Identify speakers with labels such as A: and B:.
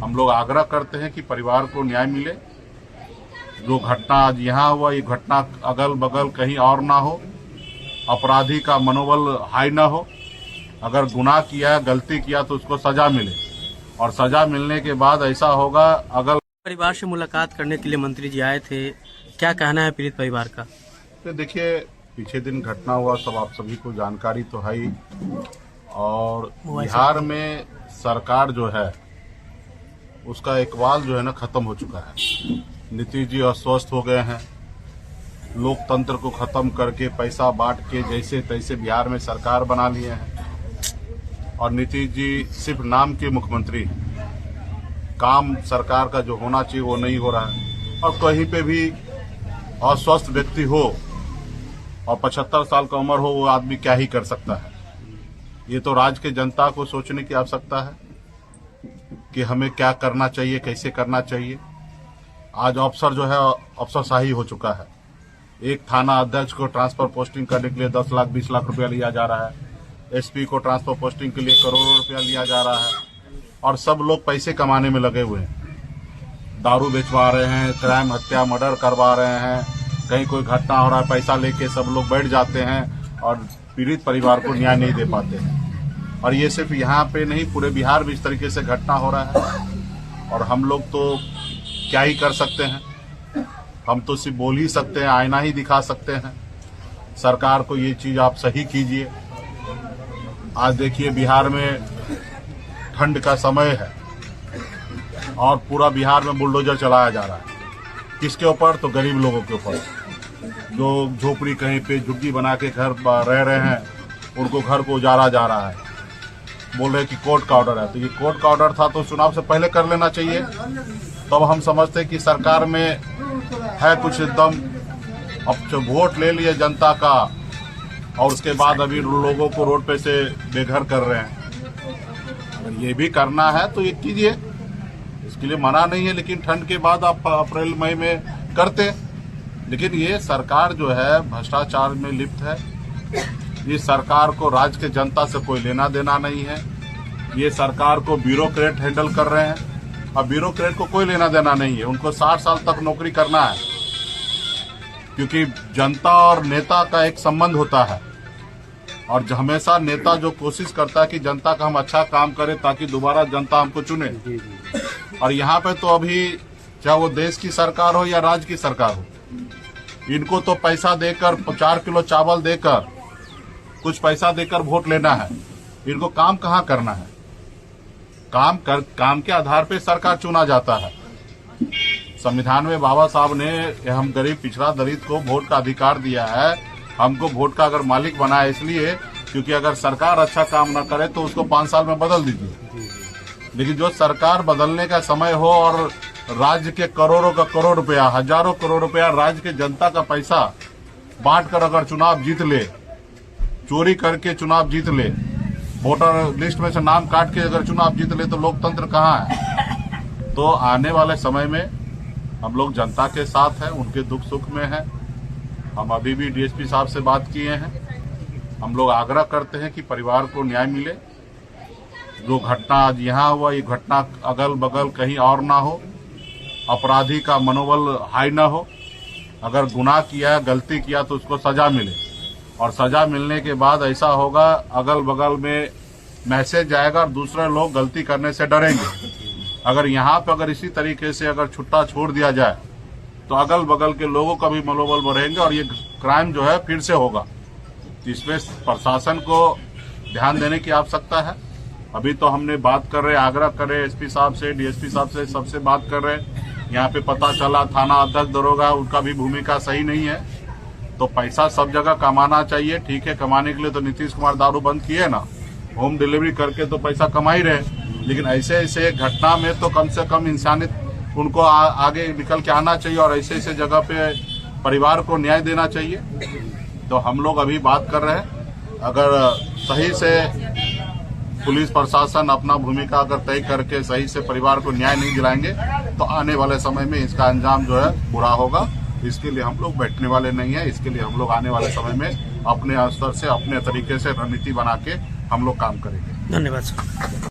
A: हम लोग आग्रह करते हैं कि परिवार को न्याय मिले। जो घटना आज यहाँ हुआ, ये घटना अगल बगल कहीं और ना हो, अपराधी का मनोबल हाई ना हो। अगर गुनाह किया, गलती किया तो उसको सजा मिले, और सजा मिलने के बाद ऐसा होगा। अगल
B: परिवार से मुलाकात करने के लिए मंत्री जी आए थे, क्या कहना है पीड़ित परिवार का?
A: तो देखिए, पीछे दिन घटना हुआ, सब आप सभी को जानकारी तो है ही। और बिहार में सरकार जो है उसका इकबाल जो है ना खत्म हो चुका है। नीतीश जी अस्वस्थ हो गए हैं। लोकतंत्र को खत्म करके पैसा बांट के जैसे तैसे बिहार में सरकार बना लिए हैं, और नीतीश जी सिर्फ नाम के मुख्यमंत्री हैं। काम सरकार का जो होना चाहिए वो नहीं हो रहा है। और कहीं पे भी अस्वस्थ व्यक्ति हो और 75 साल का उम्र हो, वो आदमी क्या ही कर सकता है। ये तो राज्य के जनता को सोचने की आवश्यकता है कि हमें क्या करना चाहिए, कैसे करना चाहिए। आज अफसर जो है अफसरशाही हो चुका है। एक थाना अध्यक्ष को ट्रांसफर पोस्टिंग करने के लिए 10 लाख 20 लाख रुपया लिया जा रहा है। एसपी को ट्रांसफर पोस्टिंग के लिए करोड़ों रुपया लिया जा रहा है, और सब लोग पैसे कमाने में लगे हुए हैं। दारू बेचवा रहे हैं, क्राइम, हत्या, मर्डर करवा रहे हैं। कहीं कोई घटना हो रहा है, पैसा लेके सब लोग बैठ जाते हैं और पीड़ित परिवार को न्याय नहीं दे पाते हैं। और ये सिर्फ यहाँ पे नहीं, पूरे बिहार में इस तरीके से घटना हो रहा है। और हम लोग तो क्या ही कर सकते हैं, हम तो सिर्फ बोल ही सकते हैं, आईना ही दिखा सकते हैं सरकार को, ये चीज आप सही कीजिए। आज देखिए, बिहार में ठंड का समय है और पूरा बिहार में बुलडोजर चलाया जा रहा है। किसके ऊपर? तो गरीब लोगों के ऊपर, जो झोपड़ी कहीं पे झुग्गी बना के घर रह रहे हैं, उनको घर को उजाड़ा जा रहा है। बोल रहे कि कोर्ट का ऑर्डर है, तो ये कोर्ट का ऑर्डर था तो चुनाव से पहले कर लेना चाहिए। तो अब हम समझते हैं कि सरकार में है कुछ एकदम, अब जो वोट ले लिए जनता का, और उसके बाद अभी लोगों को रोड पे से बेघर कर रहे हैं। अगर ये भी करना है तो ये कीजिए, इसके लिए मना नहीं है। लेकिन ठंड के बाद आप अप्रैल मई में करते। लेकिन ये सरकार जो है भ्रष्टाचार में लिप्त है। ये सरकार को राज्य के जनता से कोई लेना देना नहीं है। ये सरकार को ब्यूरोक्रेट हैंडल कर रहे हैं, और ब्यूरोक्रेट को कोई लेना देना नहीं है। उनको 60 साल तक नौकरी करना है, क्योंकि जनता और नेता का एक संबंध होता है। और हमेशा नेता जो कोशिश करता है कि जनता का हम अच्छा काम करें ताकि दोबारा जनता हमको चुने। और यहाँ पे तो अभी चाहे वो देश की सरकार हो या राज्य की सरकार हो, इनको तो पैसा देकर, 4 किलो चावल देकर, कुछ पैसा देकर वोट लेना है। इनको काम कहाँ करना है? काम के आधार पे सरकार चुना जाता है। संविधान में बाबा साहब ने हम गरीब पिछड़ा दलित को वोट का अधिकार दिया है। हमको वोट का अगर मालिक बनाया इसलिए क्योंकि अगर सरकार अच्छा काम न करे तो उसको 5 साल में बदल दीजिए। लेकिन जो सरकार बदलने का समय हो और राज्य के करोड़ों का करोड़ रुपया, हजारों करोड़ रुपया राज्य के जनता का पैसा बांट कर अगर चुनाव जीत ले, चोरी करके चुनाव जीत ले, वोटर लिस्ट में से नाम काट के अगर चुनाव जीत ले, तो लोकतंत्र कहाँ है? तो आने वाले समय में हम लोग जनता के साथ हैं, उनके दुख सुख में हैं। हम अभी भी डीएसपी साहब से बात किए हैं। हम लोग आग्रह करते हैं कि परिवार को न्याय मिले। जो घटना आज यहाँ हुआ, ये घटना अगल बगल कहीं और ना हो, अपराधी का मनोबल हाई ना हो। अगर गुनाह किया, गलती किया तो उसको सजा मिले, और सजा मिलने के बाद ऐसा होगा, अगल बगल में मैसेज जाएगा और दूसरे लोग गलती करने से डरेंगे। अगर यहाँ पे अगर इसी तरीके से अगर छुट्टा छोड़ दिया जाए तो अगल बगल के लोगों का भी मनोबल बढ़ेंगे और ये क्राइम जो है फिर से होगा। इसमें प्रशासन को ध्यान देने की आवश्यकता है। अभी तो हमने बात कर रहे, आग्रह कर रहे एसपी साहब से, डीएसपी साहब से, सबसे बात कर रहे। यहाँ पे पता चला थाना अध्यक्ष दरोगा, उनका भी भूमिका सही नहीं है। तो पैसा सब जगह कमाना चाहिए, ठीक है। कमाने के लिए तो नीतीश कुमार दारू बंद किए ना, होम डिलीवरी करके तो पैसा कमा ही रहे। लेकिन ऐसे ऐसे घटना में तो कम से कम इंसानियत उनको आगे निकल के आना चाहिए, और ऐसे ऐसे जगह पे परिवार को न्याय देना चाहिए। तो हम लोग अभी बात कर रहे हैं, अगर सही से पुलिस प्रशासन अपना भूमिका अगर तय करके सही से परिवार को न्याय नहीं दिलाएंगे तो आने वाले समय में इसका अंजाम जो है बुरा होगा। इसके लिए हम लोग बैठने वाले नहीं है। इसके लिए हम लोग आने वाले समय में अपने स्तर से, अपने तरीके से रणनीति बना के हम लोग काम करेंगे।
B: धन्यवाद सर।